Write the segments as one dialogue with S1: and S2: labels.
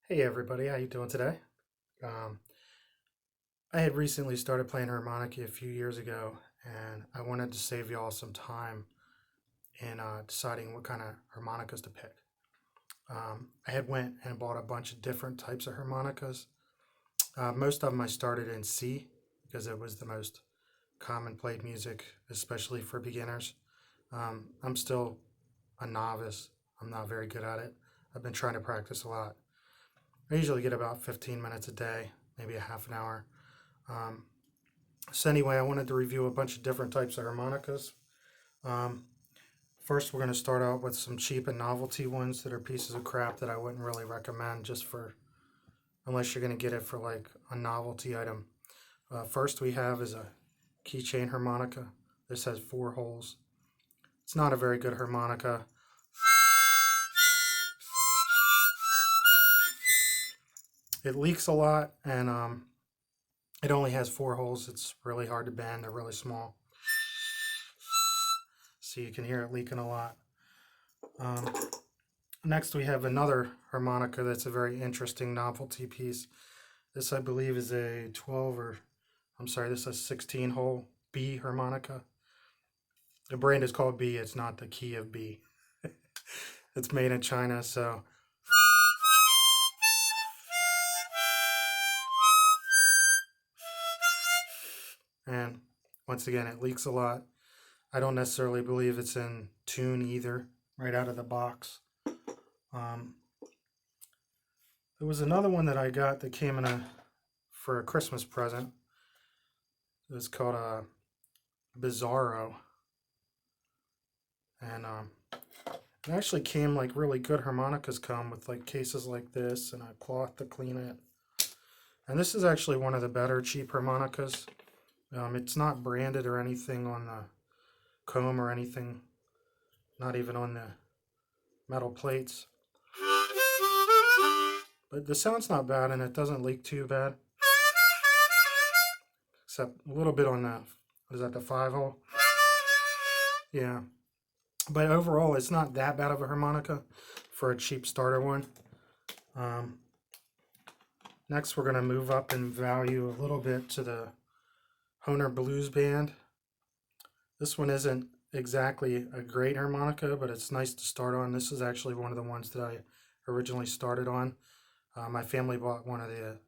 S1: Hey everybody, how you doing today? Um, I had recently started playing harmonica a few years ago, and I wanted to save y'all some time in deciding what kind of harmonicas to pick. I had went and bought a bunch of different types of harmonicas. Most of them I started in C because it was the most common played music, especially for beginners. I'm still a novice. I'm not very good at it. I've been trying to practice a lot. I usually get about 15 minutes a day, maybe a half an hour. Um, so anyway, I wanted to review a bunch of different types of harmonicas. Um, First, we're going to start out with some cheap and novelty ones that are pieces of crap that I wouldn't really recommend just for, unless you're going to get it for like a novelty item. First we have is a Keychain Harmonica. This has 4 holes. It's not a very good harmonica. It leaks a lot, and it only has 4 holes. It's really hard to bend. They're really small. So you can hear it leaking a lot. Next, we have another harmonica that's a very interesting novelty piece. This, I believe, is a 12 or, I'm sorry, this is a 16-hole B harmonica. The brand is called B. It's not the key of B. It's made in China, so. And once again, it leaks a lot. I don't necessarily believe it's in tune either, right out of the box. There was another one that I got that came in for a Christmas present. It was called a Bizarro, and it actually came like really good harmonicas come with like cases like this and a cloth to clean it. And this is actually one of the better cheap harmonicas. It's not branded or anything on the comb or anything, not even on the metal plates. But the sound's not bad, and it doesn't leak too bad. Except a little bit on the, what is that, the 5 hole? Yeah. But overall, it's not that bad of a harmonica for a cheap starter one. Next, we're going to move up in value a little bit to the Hohner Blues Band. This one isn't exactly a great harmonica, but it's nice to start on. This is actually one of the ones that I originally started on. My family bought one of the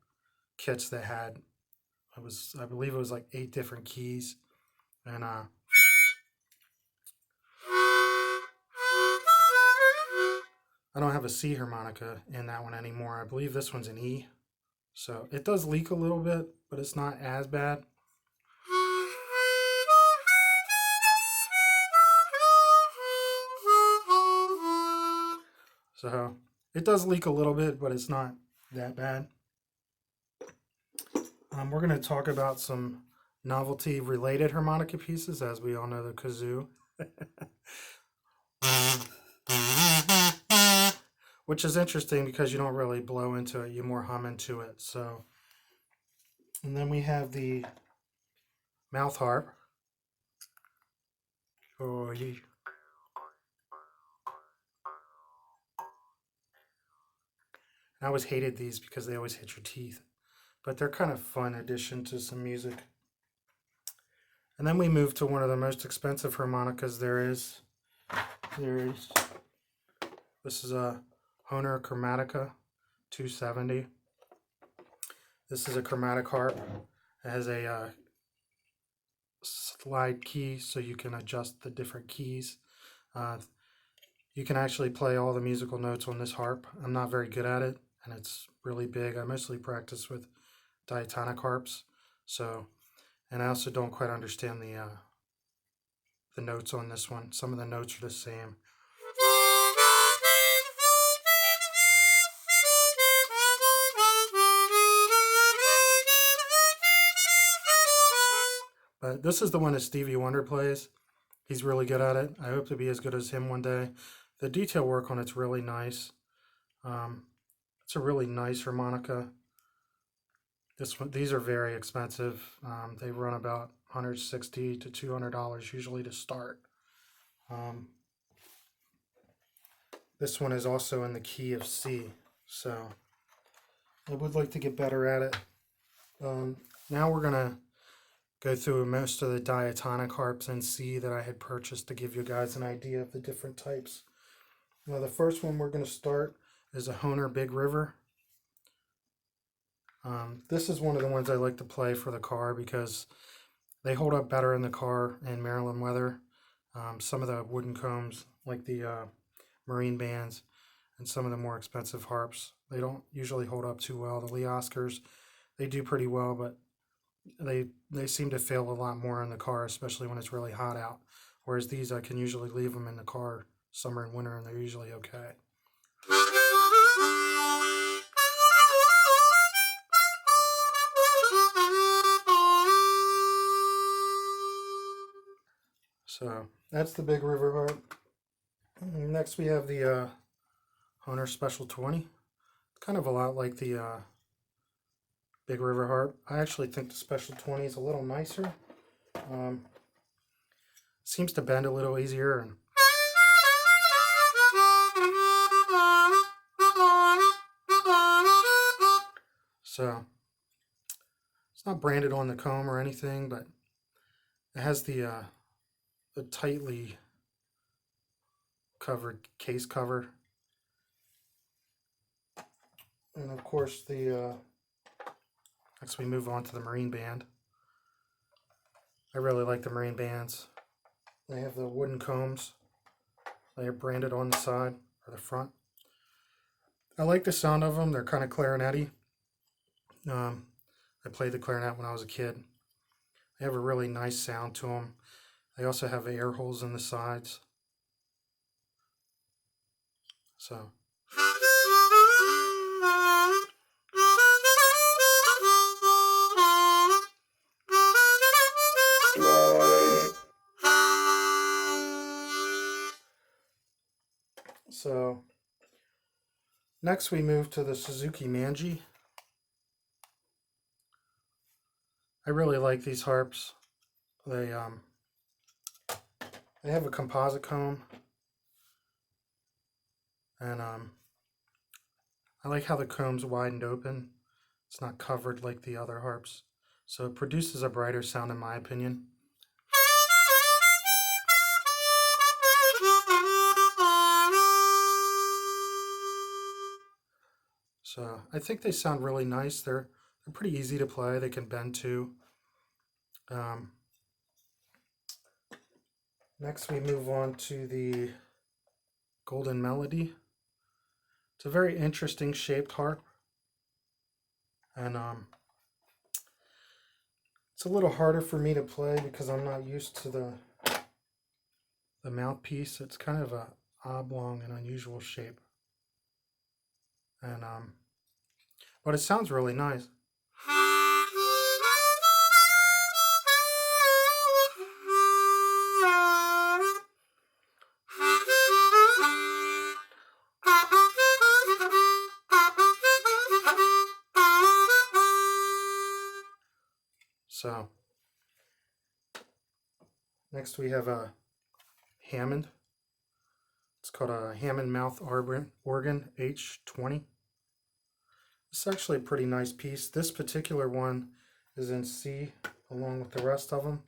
S1: kits that had, I believe it was like 8 different keys, and I don't have a C harmonica in that one anymore. I believe this one's an E, so it does leak a little bit, but it's not as bad. So it does leak a little bit, but it's not that bad. We're going to talk about some novelty related harmonica pieces. As we all know, the kazoo. Which is interesting because you don't really blow into it, you more hum into it. So, and then we have the mouth harp. Oh, yeah. I always hated these because they always hit your teeth, but they're kind of fun addition to some music. And then we move to one of the most expensive harmonicas there is. This is a Hohner Chromatica 270. This is a chromatic harp. It has a slide key so you can adjust the different keys. You can actually play all the musical notes on this harp. I'm not very good at it, and it's really big. I mostly practice with diatonic harps, so, and I also don't quite understand the notes on this one. Some of the notes are the same. But this is the one that Stevie Wonder plays. He's really good at it. I hope to be as good as him one day. The detail work on it's really nice. It's a really nice harmonica. These are very expensive. They run about $160 to $200 usually to start. This one is also in the key of C, so I would like to get better at it. Now we're going to go through most of the diatonic harps in C that I had purchased to give you guys an idea of the different types. Now the first one we're going to start is a Hohner Big River. This is one of the ones I like to play for the car because they hold up better in the car in Maryland weather. Some of the wooden combs, like the marine bands, and some of the more expensive harps, they don't usually hold up too well. The Lee Oskars, they do pretty well, but they seem to fail a lot more in the car, especially when it's really hot out. Whereas these, I can usually leave them in the car summer and winter, and they're usually okay. So that's the Big River harp. Next we have the Hohner Special 20. Kind of a lot like the Big River harp. I actually think the Special 20 is a little nicer. Seems to bend a little easier, and so it's not branded on the comb or anything, but it has the tightly covered case cover, and of course the next we move on to the marine band. I really like the marine bands. They have the wooden combs. They are branded on the side or the front. I like the sound of them. They're kind of clarinet-y. I played the clarinet when I was a kid. They have a really nice sound to them. They also have air holes in the sides. So. So next we move to the Suzuki Mangie. I really like these harps. They have a composite comb, and I like how the comb's widened open. It's not covered like the other harps, so it produces a brighter sound in my opinion. So I think they sound really nice. They're pretty easy to play. They can bend too. Next we move on to the Golden Melody. It's a very interesting shaped harp, and it's a little harder for me to play because I'm not used to the mouthpiece. It's kind of a oblong and unusual shape, and but it sounds really nice. So next we have a Hammond. It's called a Hammond Mouth Organ H20. It's actually a pretty nice piece. This particular one is in C along with the rest of them.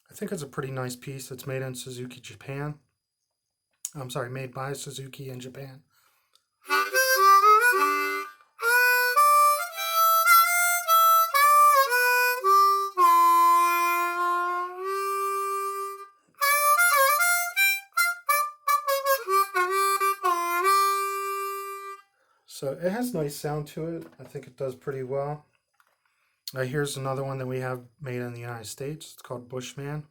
S1: I think it's a pretty nice piece. It's made in Suzuki, Japan. I'm sorry, made by Suzuki in Japan. So it has nice sound to it. I think it does pretty well. Here's another one that we have made in the United States. It's called Bushman.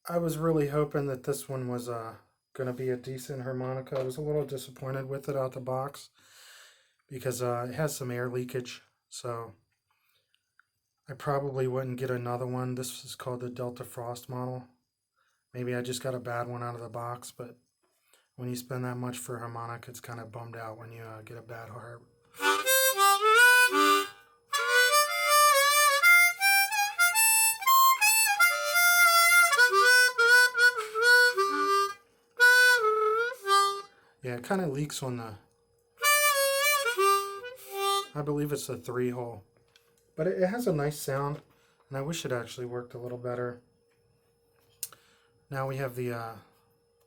S1: I was really hoping that this one was going to be a decent harmonica. I was a little disappointed with it out the box because it has some air leakage. So I probably wouldn't get another one. This is called the Delta Frost model. Maybe I just got a bad one out of the box, but when you spend that much for a harmonica, it's kind of bummed out when you get a bad harp. Yeah, it kind of leaks on the I believe it's a 3-hole. But it has a nice sound, and I wish it actually worked a little better. Now we have the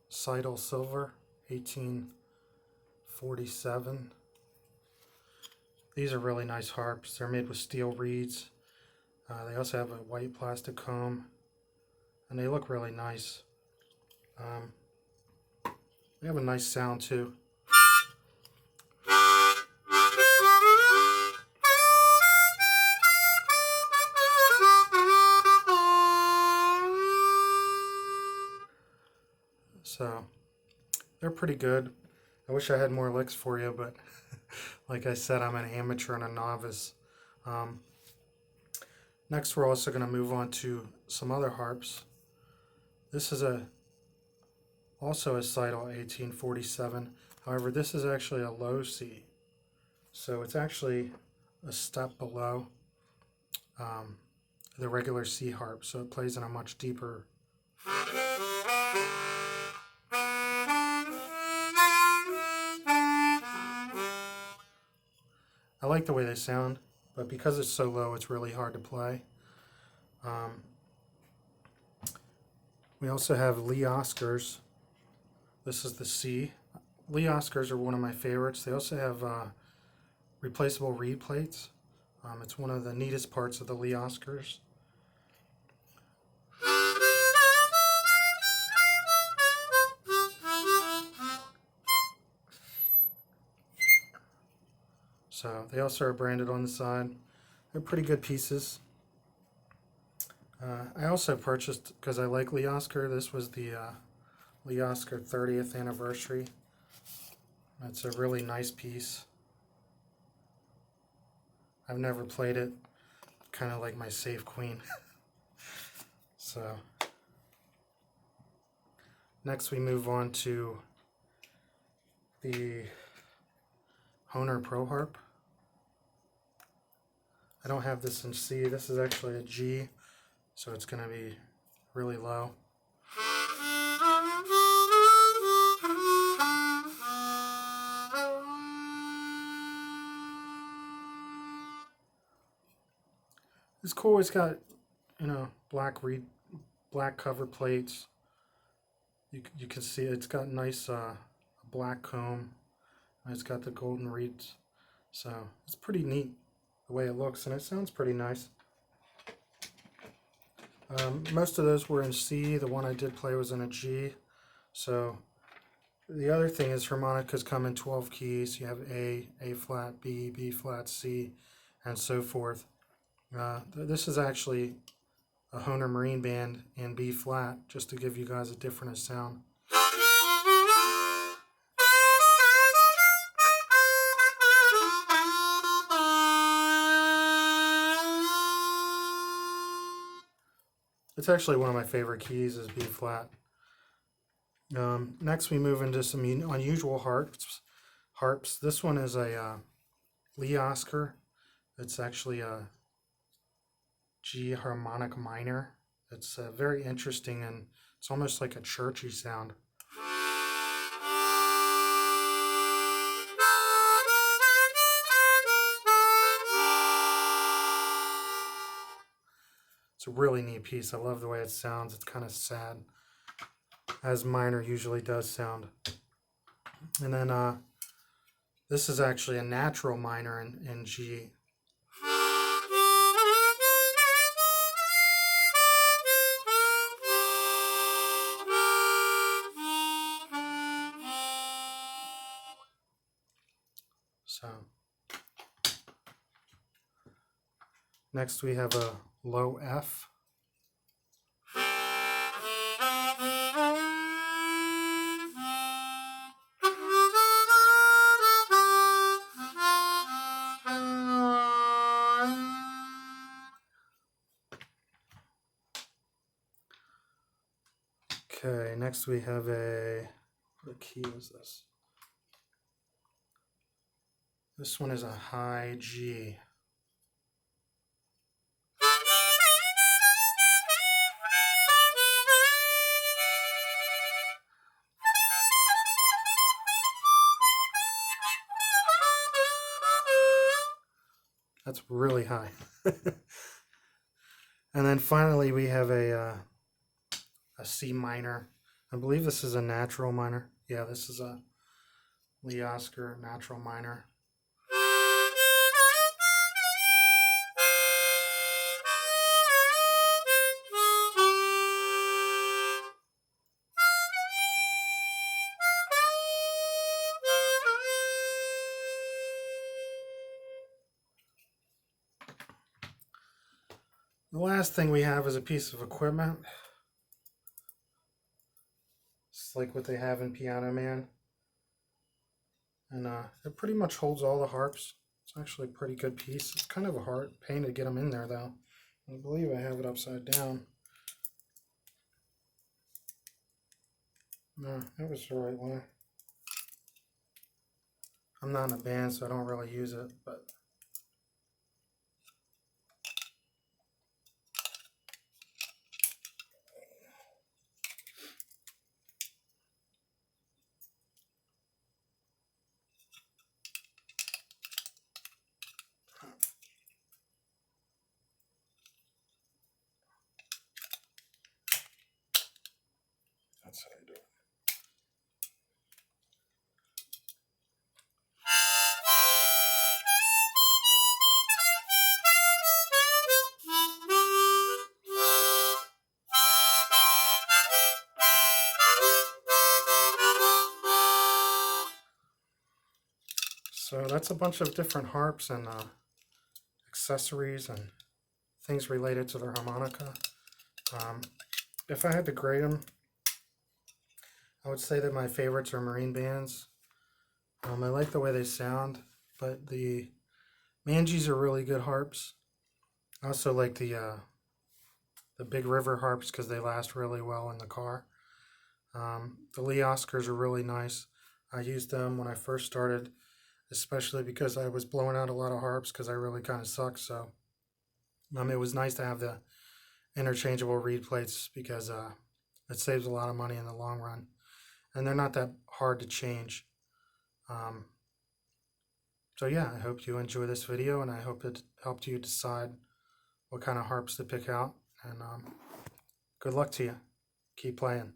S1: Seydel Silver, 1847. These are really nice harps. They're made with steel reeds. They also have a white plastic comb, and they look really nice. They have a nice sound too. So they're pretty good. I wish I had more licks for you, but like I said, I'm an amateur and a novice. Next, we're also going to move on to some other harps. This is also a Seydel 1847. However, this is actually a low C. So it's actually a step below the regular C harp. So it plays in a much deeper. I like the way they sound, but because it's so low, it's really hard to play. We also have Lee Oskars. This is the C. Lee Oskars are one of my favorites. They also have replaceable reed plates. It's one of the neatest parts of the Lee Oskars. So they also are branded on the side. They're pretty good pieces. I also purchased, because I like Lee Oskar, this was the Lee Oskar 30th anniversary. It's a really nice piece. I've never played it. Kind of like my safe queen. So next we move on to the Hohner Pro Harp. I don't have this in C. This is actually a G, so it's going to be really low. It's cool. It's got, black cover plates. You can see it's got nice black comb. And it's got the golden reeds. So it's pretty neat the way it looks, and it sounds pretty nice. Most of those were in C. The one I did play was in a G. So the other thing is harmonicas come in 12 keys. You have A, A flat, B, B flat, C, and so forth. This is actually a Hohner Marine Band in B flat, just to give you guys a different sound. It's actually one of my favorite keys is B flat. Next we move into some unusual harps. This one is a Lee Oskar. It's actually a G Harmonic Minor. It's very interesting, and it's almost like a churchy sound. It's a really neat piece. I love the way it sounds. It's kind of sad, as minor usually does sound. And then this is actually a natural minor in G. So next we have a low F. Okay, next we have what key was this? This one is a high G. That's really high. And then finally we have a C minor. I believe this is a natural minor. Yeah, this is a Lee Oskar natural minor. The last thing we have is a piece of equipment. It's like what they have in Piano Man. And it pretty much holds all the harps. It's actually a pretty good piece. It's kind of a hard pain to get them in there though. I believe I have it upside down. No, that was the right way. I'm not in a band, so I don't really use it, but that's how you do it. So that's a bunch of different harps and accessories and things related to the harmonica. If I had to grade them, I would say that my favorites are marine bands. I like the way they sound, but the Mangies are really good harps. I also like the Big River harps because they last really well in the car. The Lee Oskars are really nice. I used them when I first started, especially because I was blowing out a lot of harps because I really kind of suck. So it was nice to have the interchangeable reed plates because it saves a lot of money in the long run. And they're not that hard to change. So yeah, I hope you enjoy this video, and I hope it helped you decide what kind of harps to pick out. And good luck to you. Keep playing.